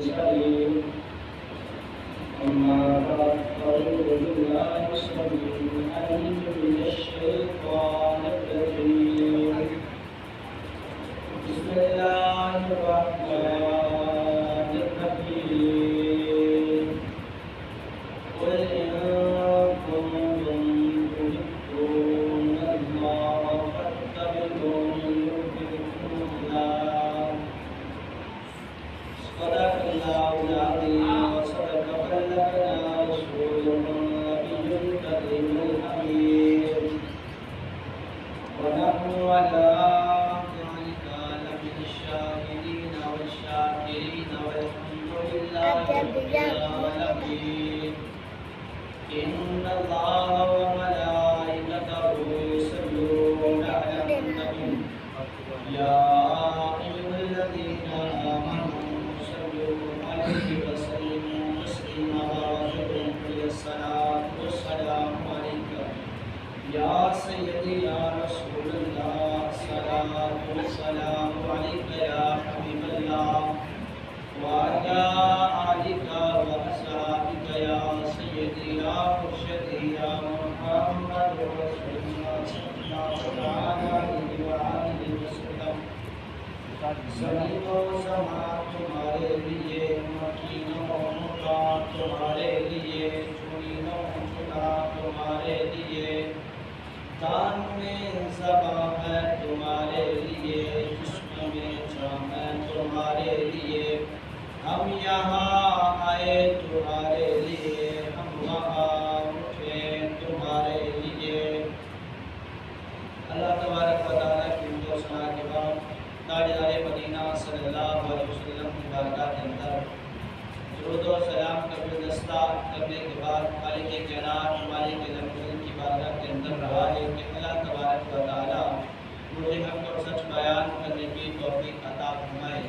المرسلين أما بعد أعوذ بالله السميع العليم من الشيطان الرجيم بسم الله الرحمن الرحيم قل إن كنتم تحبون الله فاتبعوني يحببكم الله صدق الله العظيم وصدق بلغنا رسوله النبي الكريم الحميد ونحن على ذلك لمن الشاهدين والشاكرين والحمد لله رب العالمين إن الله وملائكته يصلون على النبي يا أيها الذين آمنوا صلوا عليه وسلموا تسليما وأجركم الصلاة والسلام عليك يا سيدي يا رسول الله الصلاة والسلام عليك يا حبيب الله وعلى آلك وأصحابك يا سيدي يا مرشدي يا محمد رسول الله صلى الله عليه وآله وسلم زمین و زمان تمہارے لیے مکین و مکان تمہارے لیے چنین و چنا تمہارے لیے دان میں زباں ہے تمہارے لیے جسم میں جان ہے تمہارے لیے ہم یہاں آئے تمہارے لیے ہم وہاں اٹھے تمہارے لیے اللہ تبارک و تعالیٰ کی حمد و ثنا کے بعد تاجدار مدینہ صلی اللہ علیہ وسلم کی بارگاہ کے اندر درود و سلام کا گلدستہ کرنے کے بعد خالق کائنات مالک الملک کی بارگاہ کے اندر رہا ہے کہ اللہ تبارک و تعالیٰ مجھے حق اور سچ بیان کرنے کی توفیق عطا فرمائے،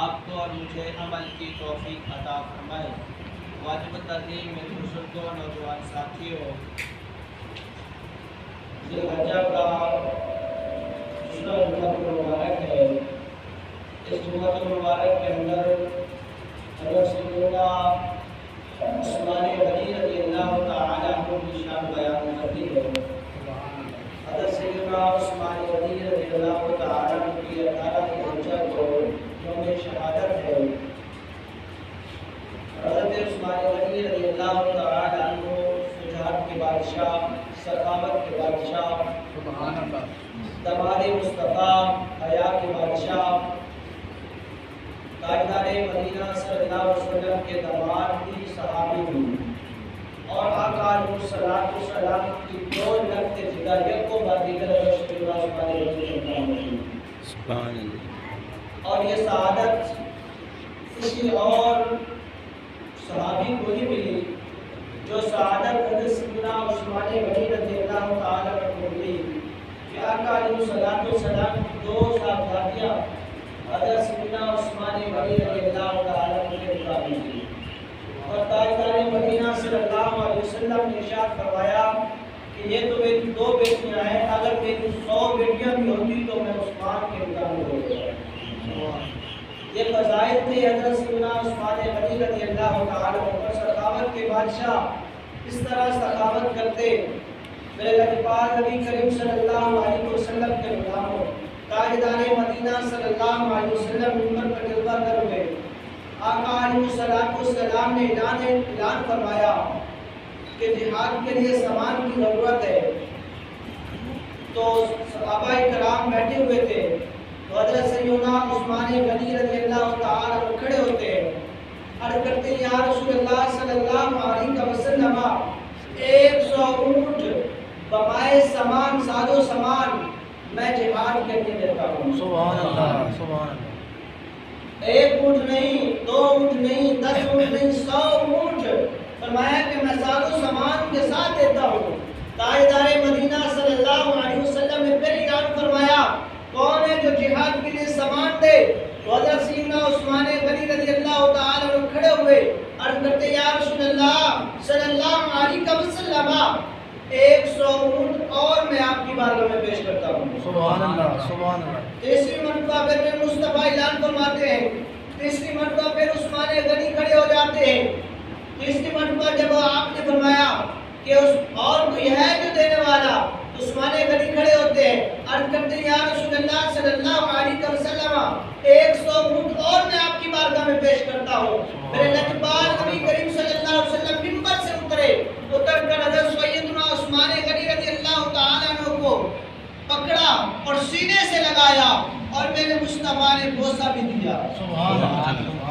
آپ کو اور مجھے عمل کی توفیق عطا فرمائے۔ واجب تعظیم میرے بزرگوں نوجوان ساتھیوں، ذی الحجہ کا دوسرا جمعہ مبارک ہے۔ اس جمعہ مبارک کے اندر حضرت سیدنا عثمان غنی رضی اللہ تعالی عنہ کی شان بیان کرتی ہے۔ حضرت سیدنا عثمان غنی رضی اللہ تعالی عنہ کی 18 ذی الحجہ کو یوم شہادت ہے۔ حضرت عثمان غنی رضی اللہ تعالی عنہ شجاعت کے بادشاہ، سخاوت کے بادشاہ، سبحان اللہ، دمار مصطفیٰ، حیا کے بادشاہ، تاجدار مدینہ صلی اللہ علیہ وسلم کے دمار بھی صحابی بھی، اور آقا علیہ السلام کی دو لگتے جگر یک کو بادیگر رشد اللہ عثمان غنی سبحان اللہ۔ اور یہ سعادت کسی اور صحابی کو ہی ملی جو سعادت حضرت سیدنا عثمان غنی رضی اللہ تعالی عنہ کو ملی کہ آقا علیہ السلام کی دو صحابیاں حضرت سیدنا عثمان غنی رضی اللہ تعالی عنہ کے مقابل تھی، اور تاجدار مدینہ صلی اللہ علیہ وسلم نے ارشاد فرمایا کہ یہ تو میری دو بیٹیاں ہیں، اگر میری 100 بیٹیاں بھی ہوتی تو میں عثمان کے مقابل ہو گیا۔ یہ فضائل تھے حضرت سیدنا عثمان غنی رضی اللہ تعالی عنہ پر، سخاوت کے بادشاہ اس طرح سخاوت کرتے۔ میرے لجپال نبی کریم صلی اللہ علیہ وسلم کے غلاموں، تاجدار مدینہ صلی اللہ علیہ وسلم منبر پر جلوہ گر ہوئے۔ آقا علیہ السلام نے اعلان فرمایا کہ جہاد کے لیے سامان کی ضرورت ہے، تو صحابہ کرام بیٹھے ہوئے تھے، تو حضرت سیدنا عثمان غنی رضی اللہ تعالی عنہ کھڑے ہوتے عرض کرتے ہیں یا رسول اللہ صلی اللہ علیہ وسلم 100 اونٹ بمائے سامان ساز و سامان میں جہاد کے لیے دیتا ہوں۔ سبحان اللہ، سبحان اللہ۔ 1 اونٹ نہیں، 2 اونٹ نہیں، 10 اونٹ نہیں، 100 اونٹ فرمایا کہ میں ساز و سامان کے ساتھ دیتا ہوں۔ تاجدار مدینہ صلی اللہ علیہ وسلم نے پھر اعلان فرمایا کون ہے جو جہاد کے لیے سامان دے؟ تو حضرت سیدنا عثمان غنی رضی اللہ تعالی عنہ کھڑے ہوئے عرض کرتے یا رسول اللہ صلی اللہ علیہ وسلم 100 اونٹ اور میں آپ کی بارگاہ میں پیش کرتا ہوں۔ سبحان اللہ، سبحان اللہ۔ تیسری مرتبہ پھر مصطفیٰ اعلان فرماتے ہیں، تیسری مرتبہ پھر عثمان غنی کہ اور کوئی ہے جو دینے والا؟ عثمان غنی کھڑے ہوتے ہیں، عرض کرتے ہیں یا رسول اللہ صلی اللہ علیہ وسلم 100 اونٹ اور میں آپ کی بارگاہ میں پیش کرتا ہوں۔ میرے لجپال نبی کریم صلی اللہ علیہ وسلم منبر سے اتر کر حضرت سیدنا عثمان غنی رضی اللہ تعالیٰ عنہ کو پکڑا اور سینے سے لگایا اور میرے مصطفیٰ نے بوسہ بھی دیا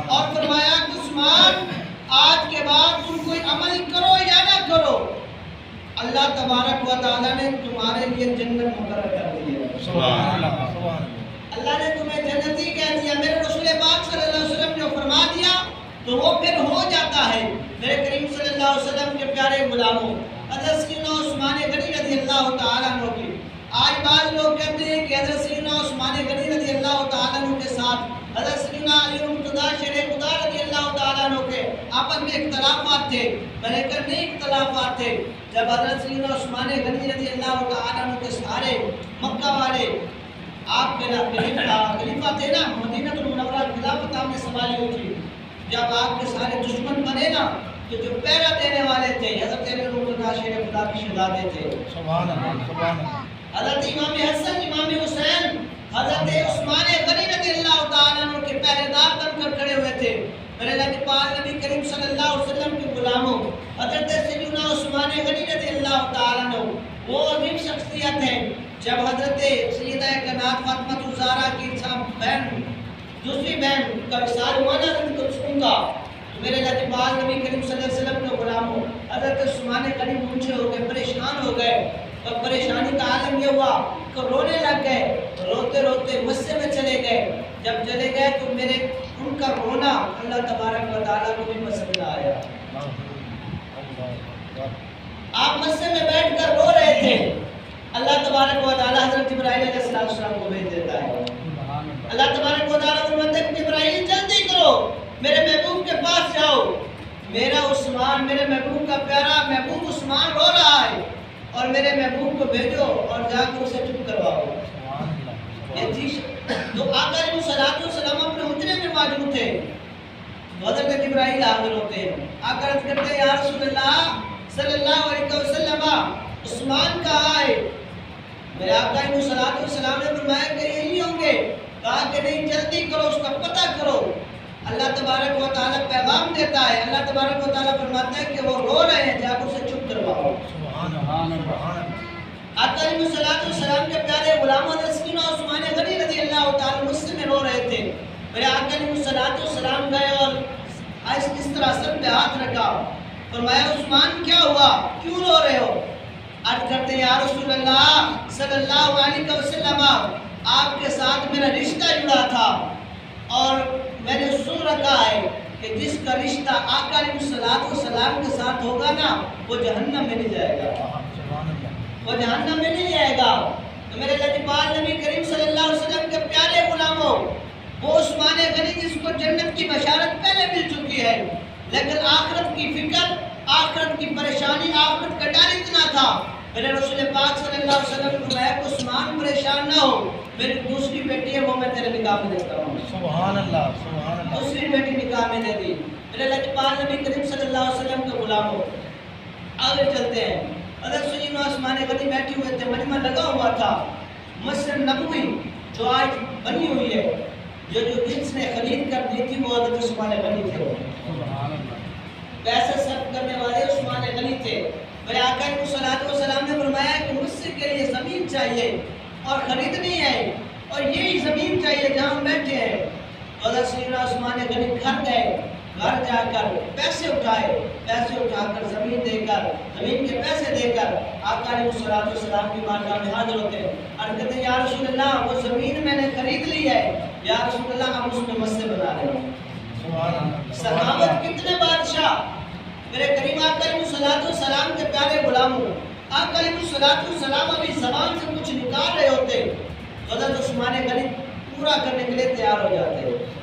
اور فرمایا کہ عثمان آج کے بعد تم کوئی عمل کرو یا نہ کرو، اللہ تبارک و تعالیٰ نے تمہارے لیے جنت مقرر کر دی ہے۔ سبحان اللہ، اللہ نے تمہیں جنتی کہہ دیا۔ میرے رسول پاک صلی اللہ علیہ وسلم جو فرما دیا تو وہ پھر ہو جاتا ہے۔ میرے کریم صلی اللہ علیہ وسلم کے پیارے غلاموں، حضرت سیدنا عثمان غنی رضی اللہ تعالیٰ عنہ کی آج بعض لوگ کہتے ہیں کہ حضرت سیدنا عثمان غنی رضی اللہ تعالیٰ عنہ کے ساتھ حضرت سیدنا علی مرتضیٰ شیر خدا رضی اللہ تعالیٰ عنہ کے آپس میں اختلافات تھے، بلکہ نہیں اختلافات تھے۔ جب حضرت سیدنا عثمان غنی رضی اللہ تعالیٰ عنہ کے سارے مکہ والے آپ کے خلیفہ تھے نا، مدینہ المنورہ خلافت آپ نے سنبھالی ہوئی تھی، جب آپ کے سارے دشمن بنے نا تو جو پہرا دینے والے تھے حضرت علی مرتضیٰ شیر خدا کی شہزادے تھے، سبحان اللہ سبحان اللہ، حضرت امام حسن امام حسین حضرت عثمان غنی رضی اللہ تعالیٰ عنہ کے پہرے دار بن کر کھڑے ہوئے تھے۔ میرے لجپال نبی کریم صلی اللہ علیہ وسلم کے غلاموں، حضرت سیدنا عثمان غنی رضی اللہ تعالیٰ عنہ وہ عظیم شخصیت ہیں۔ جب حضرت سیدہ کائنات فاطمہ الزہرا کی بہن دوسری بہن کا وصال ہوا نا حضرت کلثوم کا، تو میرے لجپال نبی کریم صلی اللہ علیہ وسلم کے غلاموں، حضرت عثمان غنی منچے ہو گئے، پریشان ہو گئے، اور پریشانی کا عالم یہ ہوا کہ رونے لگ گئے، روتے روتے مسجد میں چلے گئے۔ جب چلے گئے تو میرے ان کا رونا اللہ تبارک و تعالیٰ کو بھی پسند آیا۔ آپ مسجد میں بیٹھ کر رو رہے تھے، اللہ تبارک و تعالیٰ حضرت جبرائیل علیہ السلام کو بھیج دیتا ہے۔ اللہ تبارک و تعالیٰ فرماتے ہیں جبرائیل جلدی کرو، میرے محبوب کے پاس جاؤ، میرا عثمان، میرے محبوب کا پیارا محبوب عثمان رو رہا ہے، اور میرے محبوب کو بھیجو اور جا کر اسے چپ کرواؤ۔ یہ چیز جو آقا علیہ السلام اپنے حجرے میں موجود تھے، حضرت جبرائیل حاضر ہوتے ہیں، آقا عرض کرتے ہیں یا رسول اللہ صلی اللہ علیہ وسلم عثمان کہاں ہے؟ میرے آقا علیہ السلام نے فرمایا کہ یہی ہوں گے، کہا کہ نہیں جلدی کرو، اس کا پتہ کرو۔ اللہ تبارک و تعالیٰ پیغام دیتا ہے، اللہ تبارک و تعالیٰ فرماتا ہے کہ وہ رو رہے ہیں، جا کر اسے چپ کرواؤ۔ آقا علیہ السلام کے پیارے غلام حضرت سیدنا عثمان غنی رضی اللہ تعالیٰ مسجد میں رو رہے تھے۔ میرے آقا علیہ السلام گئے اور اس طرح سر پہ ہاتھ رکھا، فرمایا عثمان کیا ہوا، کیوں رو رہے ہو؟ عرض کرتے یا رسول اللہ صلی اللہ علیہ وسلم آپ کے ساتھ میرا رشتہ جڑا تھا، اور میں نے سن رکھا ہے کہ جس کا رشتہ آقا علیہ السلام کے ساتھ ہوگا نا وہ جہنم میں نہیں جائے گا، وہ جہنم میں نہیں جائے گا۔ تو میرے لجپال نبی کریم صلی اللہ علیہ وسلم کے پیارے غلاموں، وہ عثمان غنی جس کو جنت کی بشارت پہلے مل چکی ہے، لیکن آخرت کی فکر، آخرت کی پریشانی، آخرت کا ڈر اتنا تھا، میرے رسول پاک صلی اللہ علیہ وسلم کو میں کہ عثمان پریشان نہ ہو، میری دوسری بیٹی ہے وہ میں تیرے نکاح میں دیتا ہوں۔ سبحان اللہ سبحان اللہ، دوسری بیٹی نکاح میں دے دی۔ میرے لجپال نبی کریم صلی اللہ علیہ وسلم کے غلاموں، آگے چلتے ہیں۔ حضرت سیدنا عثمان غنی بیٹھے ہوئے تھے، مجمع لگا ہوا تھا، مسجد نبوی جو آج بنی ہوئی ہے، جو جس نے خرید کر دی تھی وہ حضرت عثمان غنی تھے، پیسے صرف کرنے والے عثمان غنی تھے۔ میرے آقا علیہ السلام نے فرمایا کہ مسجد کے لیے زمین چاہیے اور خریدنی ہے، اور یہی زمین چاہیے جہاں ہم بیٹھے ہیں۔ حضرت سیدنا عثمان غنی گھر گئے، گھر جا کر پیسے اٹھائے، پیسے اٹھا کر زمین دے کر، زمین کے پیسے دے کر آقا علیہ السلام کی بارگاہ میں حاضر ہوتے ہیں، اور کہتے ہیں یا رسول اللہ وہ زمین میں نے خرید لی ہے، یا رسول اللہ ہم اس میں مسجد بنا رہے ہیں۔ صحابت کتنے بادشاہ، میرے کریم آقا علیہ السلام کے پیارے غلاموں، آقا علیہ السلام ابھی زبان سے کچھ نکال رہے ہوتے، حضرت عثمان غنی پورا کرنے کے لیے تیار ہو جاتے ہیں۔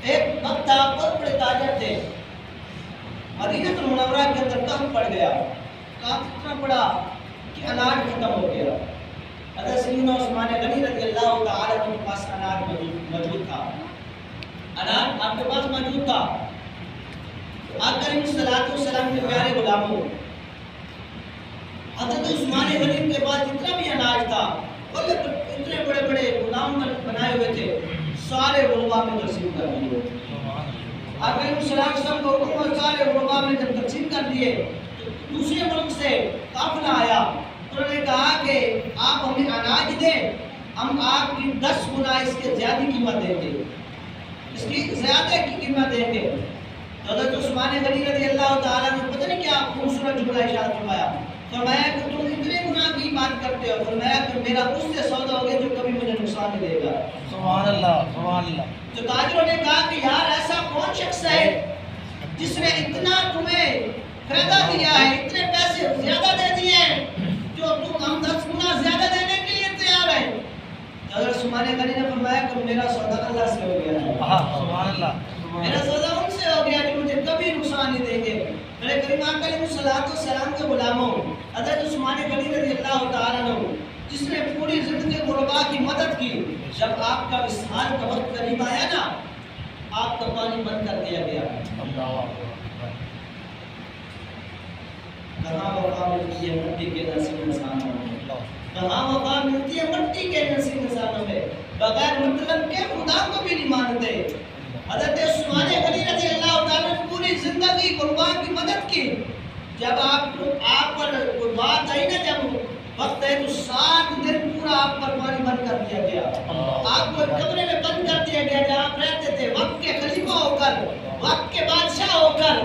ایک وقت تھا، بہت بڑے تاجر تھے، مدینہ المنورہ کے اندر کام پڑ گیا، کام اتنا بڑا کہ اناج ختم ہو گیا۔ حضرت سیدنا عثمان غنی رضی اللہ تعالیٰ عنہ کے پاس اناج موجود تھا، اناج آپ کے پاس موجود تھا۔ آقا علیہ السلام کے پیارے غلاموں، حضرت عثمان غنی کے بعد جتنا بھی اناج تھا بولے اتنے بڑے بڑے غلام بنائے ہوئے تھے سارے غربا میں تقسیم کر دیے. آقا صلی اللہ علیہ وسلم کو حکم سارے غربا میں جب تقسیم کر دیے دوسرے ملک سے قافلہ آیا. انہوں نے کہا کہ آپ ہمیں اناج دیں ہم آپ کی 10 گنا اس کے زیادہ قیمت دیں گے, اس کی زیادہ کی قیمت دیں گے. حضرت عثمان غنی رضی اللہ تعالیٰ نے پتہ نہیں کیا خوبصورت جملہ ارشاد فرمایا. فرمایا کہ تم اتنے گناہ کی بات کرتے ہو, فرمایا کہ میرا اس سے سودا ہوگا جو کبھی مجھے نقصان نہیں دے گا. سبحان اللہ سبحان اللہ. تو تاجروں نے کہا کہ یار ایسا کون شخص ہے جس نے اتنا تمہیں فائدہ دیا ہے, اتنے پیسے زیادہ دے دیے ہیں جو تم ہم 10 گنا زیادہ دینے کے لیے تیار ہیں. حضرت عثمان غنی نے فرمایا کہ میرا سودا اللہ سے ہو گیا ہے. سبحان اللہ. میرا سودا ان سے ہو گیا جو مجھے کبھی نقصان نہیں دیں گے. میرے کریم آقا علیہ السلام کے غلاموں حضرت عثمان غنی رضی اللہ تعالیٰ عنہ جس نے پوری زندگی غربا کی مدد کی, جب آپ کا وصال کا وقت قریب آیا نا آپ کا پانی بند کر دیا گیا. کہاں وفا ملتی ہے مٹی کے نصیب انسانوں میں, کہاں وفا ملتی ہے مٹی کے نصیب انسانوں میں, بغیر مطلب کے خدا کو بھی نہیں مانتے. حضرت عثمان غنی رضی اللہ تعالیٰ نے پوری زندگی قربان کی مدد کی. جب آپ پر بات آئی نا, جب وقت ہے تو 7 دن پورا آپ پر پانی بند کر دیا گیا. آپ کو کمرے میں بند کر دیا گیا جہاں آپ رہتے تھے, وقت کے خلیفہ ہو کر, وقت کے بادشاہ ہو کر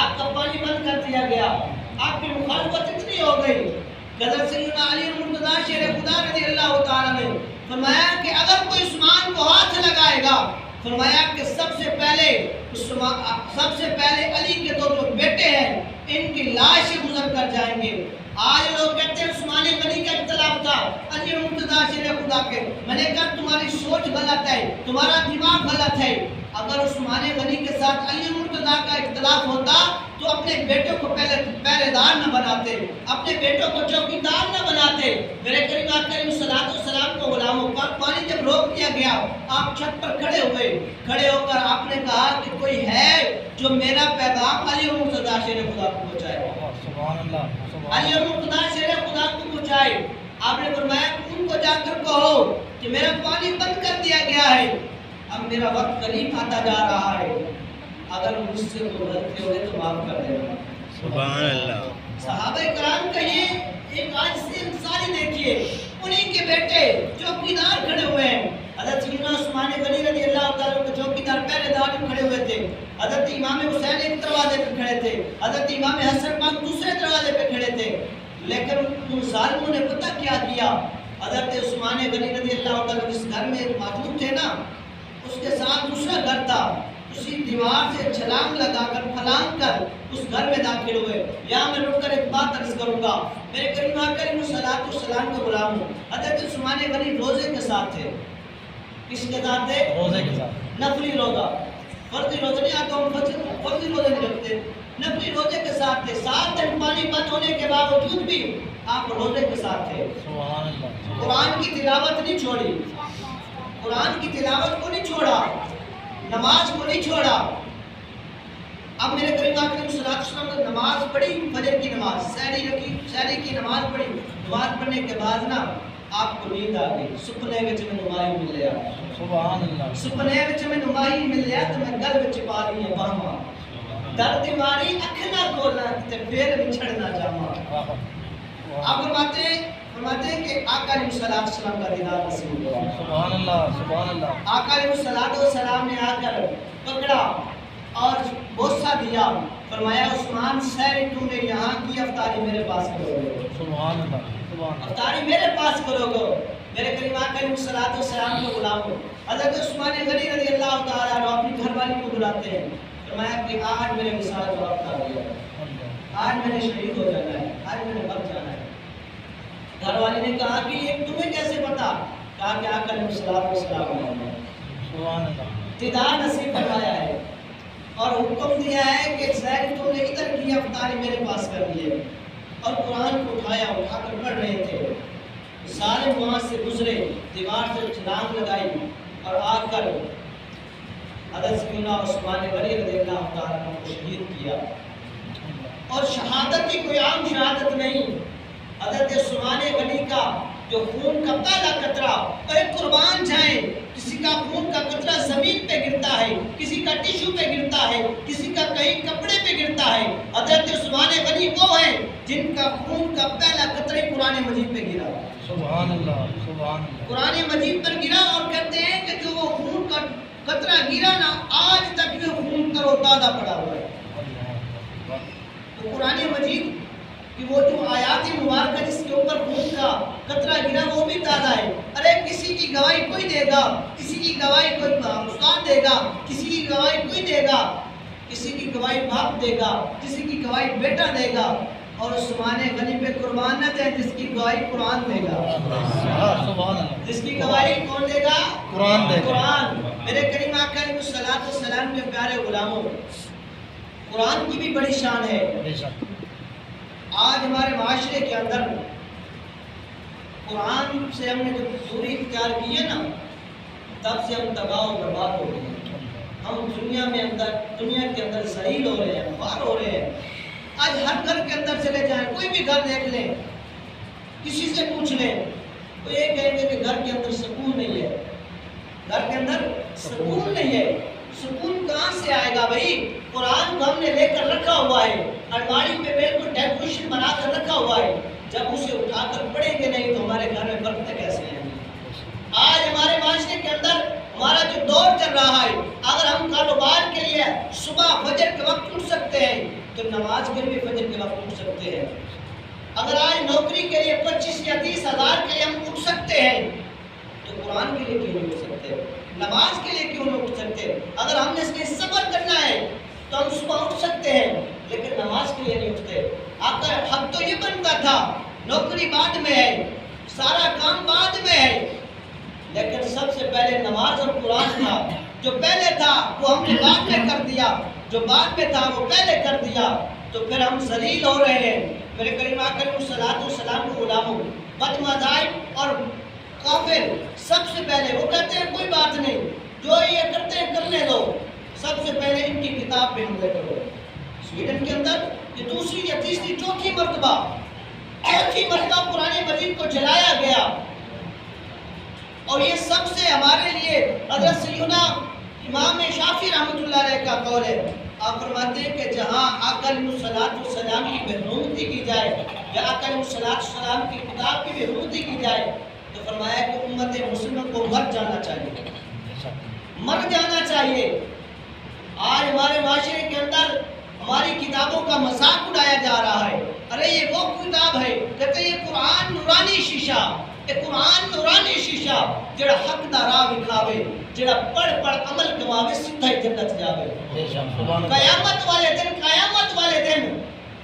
آپ کا پانی بند کر دیا گیا. آپ کی مخالفت اتنی ہو گئی. حضرت سیدنا علی المرتضیٰ شیر خدا رضی اللہ تعالیٰ نے فرمایا کہ اگر کوئی عثمان کو ہاتھ لگائے گا, فرمایا کہ سب سے پہلے علی کے جو بیٹے ہیں ان کی لاشیں گزر کر جائیں گے. آج لوگ کہتے ہیں عثمان غنی کا اختلاف تھا علی المرتضیٰ شیر خدا کے. میں نے کہا تمہاری سوچ غلط ہے, تمہارا دماغ غلط ہے. اگر عثمان غنی کے ساتھ علی المرتضیٰ کا اختلاف ہوتا تو اپنے بیٹوں کو پہرے دار نہ بناتے, اپنے بیٹوں کو چوکیدار نہ بناتے. میرے کریم آقا علیہ السلام کو غلاموں پر پانی جب روک دیا گیا, آپ چھت پر کھڑے ہوئے, کھڑے ہو کر آپ نے کہا کہ کوئی ہے جو میرا پیغام علی المرتضیٰ شیر خدا کو پہنچائے. سبحان اللہ. علی المرتضیٰ شیر خدا کو پہنچائے. آپ نے فرمایا کہ ان کو جا کر کہو کہ میرا پانی بند کر دیا گیا ہے, اب میرا وقت قریب آتا جا رہا ہے, اگر مجھ سے کوئی غلطی ہوگی تو معاف کر دینا. سبحان اللہ. صحابہ کرام کا یہ ایک آج سے انسانی دیکھیے, انہی کے بیٹے چوکیدار کھڑے ہوئے ہیں. حضرت سیدنا عثمان غنی رضی اللہ تعالیٰ کے چوکیدار پہرے دار کھڑے ہوئے تھے. حضرت امام حسین ایک دروازے پہ کھڑے تھے, حضرت امام حسن پاک دوسرے دروازے پہ کھڑے تھے. لیکن ان ظالموں نے پتہ کیا کیا, حضرت عثمان غنی رضی اللہ تعالیٰ جس گھر میں موجود تھے نا, اس کے ساتھ دوسرا گھر تھا, اسی دیوار سے چھلانگ لگا کر پھلانگ کر اس گھر میں داخل ہوئے. یہاں میں رک کر ایک بات عرض کروں گا. میرے کریم آقا علیہ السلام کے غلام ہوں. حضرت عثمان غنی روزے کے ساتھ تھے. کس کے ساتھ تھے؟ روزے کے ساتھ. نفلی روزہ, فرضی روزہ نہیں آتا ہوں, فرضی روزے نہیں رکھتے, نفلی روزے کے ساتھ تھے. 7 دن پانی بند ہونے کے باوجود بھی آپ روزے کے ساتھ تھے. سبحان اللہ. قرآن کی تلاوت نہیں چھوڑی, قرآن کی تلاوت کو نہیں چھوڑا, نماز کو نہیں چھوڑا. اب میرے کریم آقا علیہ السلام نے نماز پڑھی, فجر کی نماز, سحری کی نماز پڑھی. نماز پڑھنے کے بعد نا آپ کو نیند آ گئی, سپنے وچ میں نمائی مل گیا. سبحان اللہ. سپنے وچ میں نمائی مل گیا تو میں گل وچ پا لی باہما, درد ماری اکھ نہ کھولا تے پھر بچھڑنا جاواں. آپ فرماتے ہیں کہ آقا علیہ السلام کا دیدار نصیب ہوا. سبحان اللہ. سبحان اللہ. آقا علیہ السلام نے آ کر پکڑا اور بوسہ دیا. فرمایا عثمان سحری تم نے یہاں کی, افطاری میرے پاس کرو گے. سبحان اللہ. افطاری میرے پاس کرو گے. میرے کریم آقا علیہ السلام کو غلام ہو. حضرت عثمان غنی رضی اللہ تعالیٰ عنہ اپنی گھر والی کو بلاتے ہیں. فرمایا کہ آج میرے وصال کا وقت آ گیا, آج میں نے شہید ہو جانا ہے, آج میں نے مر جانا ہے. گھر والی نے کہا کہ یہ تمہیں کیسے پتا؟ کہا کہ آقا علیہ السلام نے دیدار نصیب فرمایا ہے اور حکم دیا ہے کہ سحری تم نے ادھر کی, افطاری میرے پاس کر دی ہے. اور قرآن کو اٹھا کر پڑھ رہے تھے. سارے وہاں سے گزرے, دیوار سے چھلانگ لگائی اور آ کر حضرت سیدنا عثمان غنی رضی اللہ تعالیٰ عنہ کو شہید کیا. اور شہادت کی کوئی عام شہادت نہیں, حضرت عثمان غنی کا جو خون کا پہلا قطرہ اور ایک قربان جائیں، کسی کا خون کا قطرہ زمین پہ گرتا ہے، کسی کا ٹیشو پہ گرتا ہے، کسی کا کہیں کپڑے پہ گرتا ہے، حضرت عثمان غنی وہ ہیں جن کا خون کا پہلا قطرہ قرآن مجید پہ گرا، سبحان اللہ، سبحان اللہ، قرآن مجید پر گرا، اور کہتے ہیں کہ جو وہ خون کا قطرہ گرا نا، آج تک وہ خون تر و تازہ پڑا ہوا ہے۔ تو قرآن مجید کہ وہ جو آیات مبارکہ جس کے اوپر خون کا قطرہ گرا وہ بھی تازہ ہے۔ ارے کسی کی گواہی کوئی دے گا، کسی کی گواہی کوئی استاد دے گا، کسی کی گواہی کوئی دے گا، کسی کی گواہی باپ دے گا، کسی کی گواہی بیٹا دے گا، اور عثمان غنی پہ قربان نہ جائے جس کی گواہی قرآن دے گا، سبحان اللہ، جس کی گواہی کون دے گا؟ قرآن دے گا۔ قرآن۔ میرے کریم آقا علیہ الصلوۃ والسلام کے پیارے غلاموں، قرآن کی بھی بڑی شان ہے۔ بے شک، آج ہمارے معاشرے کے اندر قرآن سے ہم نے جو دوری اختیار کی ہے نا، تب سے ہم تباہ و برباد ہو گئے ہیں۔ ہم دنیا کے اندر ذلیل ہو رہے ہیں، خوار ہو رہے ہیں۔ آج ہر گھر کے اندر چلے جائیں، کوئی بھی گھر دیکھ لیں، کسی سے پوچھ لیں تو یہ کہیں گے کہ گھر کے اندر سکون نہیں ہے، گھر کے اندر سکون نہیں ہے۔ سکون کہاں سے آئے گا بھائی؟ قرآن کو ہم نے لے کر رکھا ہوا ہے، الماری پہ بالکل ڈیکوریشن بنا کر رکھا ہوا ہے، جب اسے اٹھا کر پڑھیں گے نہیں تو ہمارے گھر میں برکتیں کیسے آئیں گی؟ آج ہمارے معاشرے کے اندر ہمارا جو دور چل رہا ہے، اگر ہم کاروبار کے لیے صبح فجر کے وقت اٹھ سکتے ہیں تو نماز کے لیے فجر کے وقت اٹھ سکتے ہیں۔ اگر آج نوکری کے لیے 25 یا 30 ہزار کے لیے ہم اٹھ سکتے ہیں تو قرآن کے لیے کیوں نہیں اٹھ سکتے؟ نماز کے لیے کیوں نہیں اٹھ سکتے؟ اگر ہم نے اس کے صبر کرنا ہے تو ہم صبح اٹھ سکتے ہیں لیکن نماز کے لیے نہیں اٹھتے۔ آخر حق تو یہ بنتا تھا، نوکری بعد میں ہے، سارا کام بعد میں ہے، لیکن سب سے پہلے نماز اور قرآن تھا۔ جو پہلے تھا وہ ہم نے بعد میں کر دیا، جو بعد میں تھا وہ پہلے کر دیا، تو پھر ہم ذلیل ہو رہے ہیں۔ میرے کریم آقا علیہ الصلوۃ والسلام کے غلاموں، بد مذاہب اور کافر سب سے پہلے وہ کہتے ہیں کوئی بات نہیں، جو یہ کرتے ہیں کرنے دو، سب سے پہلے ان کی کتاب پہ حملے کرو۔ سویڈن کے اندر یہ دوسری یا تیسری چوتھی مرتبہ قرآن مجید کو جلایا گیا، اور یہ سب سے ہمارے لیے حضرت سیدنا امام شافعی رحمۃ اللہ علیہ کا قول ہے۔ آپ فرماتے ہیں کہ جہاں آقا علیہ الصلوۃ والسلام کی بحرمتی کی جائے یا آقا علیہ الصلوۃ والسلام کی کتاب کی بحرمتی کی جائے تو فرمایا کہ امت مسلمہ کو مر جانا چاہیے، مر جانا چاہیے۔ آج ہمارے معاشرے کے اندر ہماری کتابوں کا مذاق اڑایا جا رہا ہے۔ ارے یہ وہ کتاب ہے، کہتے ہیں یہ قرآن نورانی شیشہ، یہ قرآن نورانی شیشہ جڑا حق دا راہ دکھاوے، جڑا پڑھ عمل کماوے سیدھا ہی جنت جاوے۔ قیامت والے دن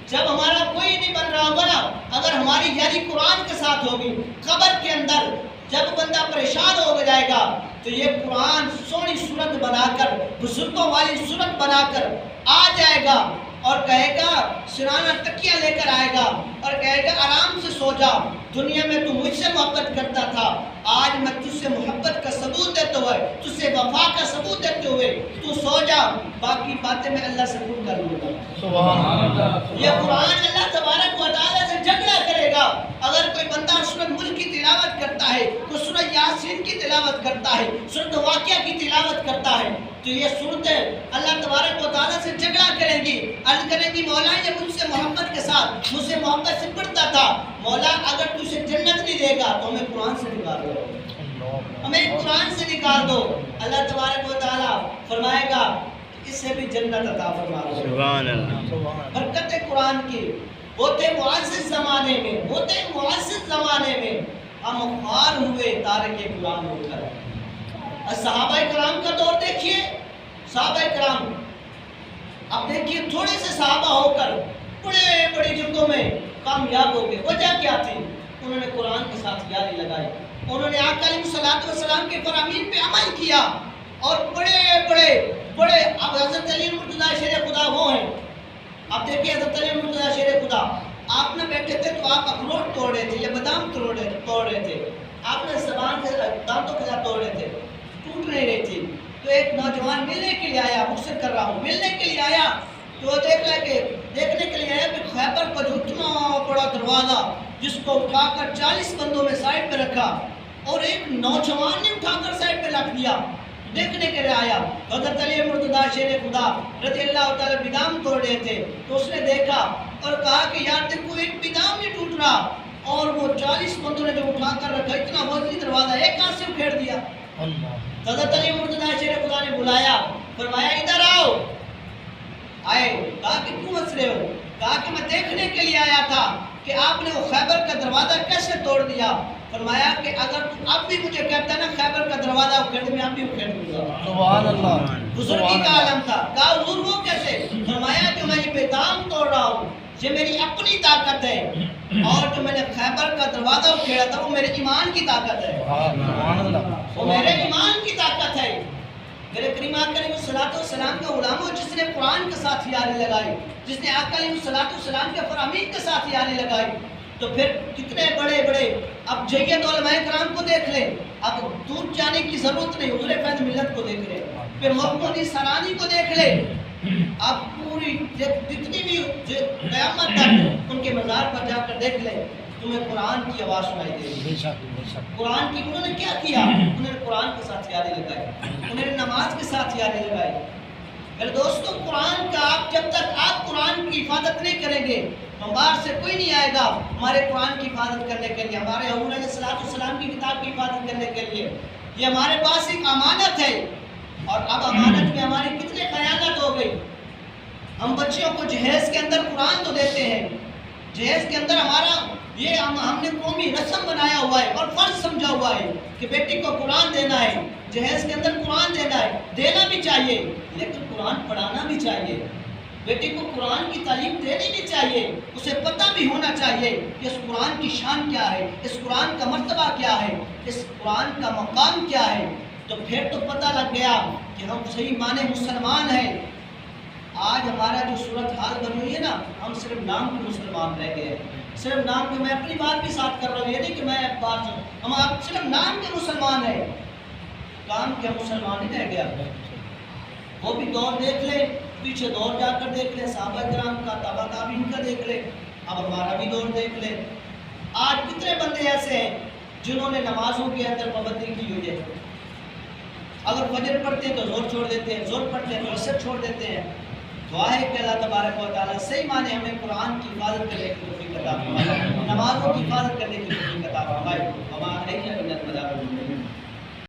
جب ہمارا کوئی نہیں بن رہا ہوگا نا، اگر ہماری یاری قرآن کے ساتھ ہوگی، قبر کے اندر جب بندہ پریشان ہو جائے گا تو یہ قرآن سونی صورت بنا کر، بزرگوں والی صورت بنا کر آ جائے گا اور کہے گا، سرانہ تکیہ لے کر آئے گا اور کہے گا آرام سے سو جا، دنیا میں تو مجھ سے محبت کرتا تھا، آج میں تجھ سے محبت کا ثبوت دیتے ہوئے، تجھ سے وفا کا ثبوت دیتے ہوئے تو سو جا، باقی باتیں میں اللہ سے پوچھ کر لوں گا۔ سبحان اللہ، یہ قرآن اللہ تبارک و تعالیٰ سے جھگڑا کرے گا۔ اگر کوئی بندہ سورۃ ملک کی تلاوت کرتا ہے، کوئی سورۃ یاسین کی تلاوت کرتا ہے، سورۃ واقعہ کی تلاوت کرتا ہے، تو یہ صورتیں اللہ تبارک و تعالیٰ سے جھگڑا کریں گی، عرض کریں گی مولا یہ مجھ سے محبت کے ساتھ، مجھ سے محبت سے پڑھتا تھا، مولا اگر تجھے جنت نہیں دے گا تو ہمیں قرآن سے نکال دو، ہمیں قرآن سے نکال دو۔ اللہ تبارک و تعالیٰ فرمائے گا اس سے بھی جنت عطا فرما دو۔ سبحان اللہ، برکت قرآن کی۔ ہوتے معزز زمانے میں ہم خوار ہوئے تارک قرآن ہو کر۔ صحابہ کرام کا دور دیکھیے، صحابہ کرام اب دیکھیے تھوڑے سے صحابہ ہو کر بڑے بڑی جنگوں میں کامیاب ہو گئے۔ وجہ کیا تھی؟ انہوں نے قرآن کے ساتھ یاری لگائی، انہوں نے آقا علیہ الصلوۃ والسلام کے فرامین پہ عمل کیا، اور بڑے اب حضرت علی مرتضیٰ شیر خدا وہ ہیں۔ اب دیکھیے حضرت علی مرتضیٰ شیر خدا، آپ نہ بیٹھے تھے تو آپ اخروٹ توڑ رہے تھے یا بادام توڑ رہے تھے، آپ نے زبان کے دانتوں کے ساتھ توڑ رہے تھے، ٹوٹ نہیں رہی تھی۔ تو ایک نوجوان ملنے کے لیے آیا، مقصد کر رہا ہوں، ملنے کے لیے آیا تو دیکھنے کے لیے آیا کہ خیبر کا جو اتنا بڑا دروازہ جس کو اٹھا کر 40 بندوں میں سائڈ پہ رکھا اور ایک نوجوان نے اٹھا کر سائڈ پہ رکھ دیا، دیکھنے کے لیے آیا۔ حضرت علی مرتضیٰ شیر خدا رضی اللہ تعالیٰ بادام توڑ رہے تھے تو اس نے دیکھا اور کہا کہ یار دیکھو ایک بادام نہیں ٹوٹ رہا، اور وہ 40 بندوں نے جو اٹھا کر رکھا اتنا وزنی دروازہ ایک ہاتھ سے اکھیڑ دیا۔ حضرت علی مرتضیٰ شیر خدا نے بلایا، فرمایا ادھر آؤ۔ آئے، کہا کہ کیوں ہنس رہے ہو؟ کہا کہ میں دیکھنے کے لیے آیا تھا کہ آپ نے وہ خیبر کا دروازہ کیسے توڑ دیا۔ فرمایا کہ اگر تو اب بھی مجھے کہتا ہے نا خیبر کا دروازہ اکھیڑ دے، میں اب بھی اکھیڑ دوں گا۔ سبحان اللہ، بزرگی کا عالم تھا۔ کہا حضور وہ کیسے؟ فرمایا کہ میں یہ بادام توڑ رہا ہوں، یہ میری اپنی طاقت ہے، اور جو میں نے خیبر کا دروازہ اکھیڑا تھا وہ میرے ایمان کی طاقت ہے، سبحان اللہ، وہ میرے ایمان کی طاقت ہے۔ میرے کریم آقا علیہ الصلوۃ والسلام کا غلام ہو جس نے قرآن کے ساتھ یاری لگائی، جس نے آقا علیہ الصلوۃ والسلام کے فرامین کے ساتھ یاری لگائی، تو پھر کتنے بڑے بڑے، اب جید علماء کرام کو دیکھ لیں، اب دور جانے کی ضرورت نہیں، حضور فیض ملت کو دیکھ لیں، پھر محمودی سرانی کو دیکھ لیں، اب پوری جتنی بھی قیامت تک ان کے مزار پر جا کر دیکھ لیں، تمہیں قرآن کی آواز سنائی دے گی۔ بے شک بے شک، قرآن کی انہوں نے کیا کیا؟ انہوں نے قرآن کے ساتھ یاری لگائی، انہوں نے نماز کے ساتھ یاری لگائی۔ میرے دوستو، قرآن کا جب تک آپ قرآن کی حفاظت نہیں کریں گے، ہم باہر سے کوئی نہیں آئے گا ہمارے قرآن کی حفاظت کرنے کے لیے، ہمارے حضور علیہ السلام کی کتاب کی حفاظت کرنے کے لیے۔ یہ ہمارے پاس ایک امانت ہے، اور اب امانت میں ہماری کتنے خیانت ہو گئی۔ ہم بچیوں کو جہیز کے اندر قرآن تو دیتے ہیں، جہیز کے اندر ہمارا یہ ہم نے قومی رسم بنایا ہوا ہے اور فرض سمجھا ہوا ہے کہ بیٹی کو قرآن دینا ہے، جہیز کے اندر قرآن دینا ہے، دینا بھی چاہیے، لیکن قرآن پڑھانا بھی چاہیے، بیٹی کو قرآن کی تعلیم دینی بھی چاہیے، اسے پتہ بھی ہونا چاہیے کہ اس قرآن کی شان کیا ہے، اس قرآن کا مرتبہ کیا ہے، اس قرآن کا مقام کیا ہے، تو پھر تو پتہ لگ گیا کہ ہم صحیح معنی مسلمان ہیں۔ آج ہمارا جو صورتحال بنی ہوئی ہے نا، ہم صرف نام کے مسلمان رہ گئے ہیں، صرف نام کے، میں اپنی بات بھی ساتھ کر رہا ہوں، یہ نہیں کہ میں بات، ہم آپ صرف نام کے مسلمان ہیں، کام کے مسلمان ہی رہ گیا۔ وہ بھی دور دیکھ لیں، پیچھے دور جا کر دیکھ لیں، صحابہ کرام کا، تابع تابعین کا دیکھ لیں، اب ہمارا بھی دور دیکھ لیں۔ آج کتنے بندے ایسے ہیں جنہوں نے نمازوں کے اندر پابندی کی ہوئی ہے، اگر فجر پڑھتے ہیں تو زور چھوڑ دیتے ہیں، زور پڑھتے ہیں تو عصر چھوڑ دیتے ہیں۔ دعا ہے کہ اللہ تبارک و تعالیٰ صحیح معنی ہمیں قرآن کی حفاظت کرنے کی توفیق عطا فرمائے، نمازوں کی حفاظت کرنے کی توفیق عطا فرمائے، ہمارے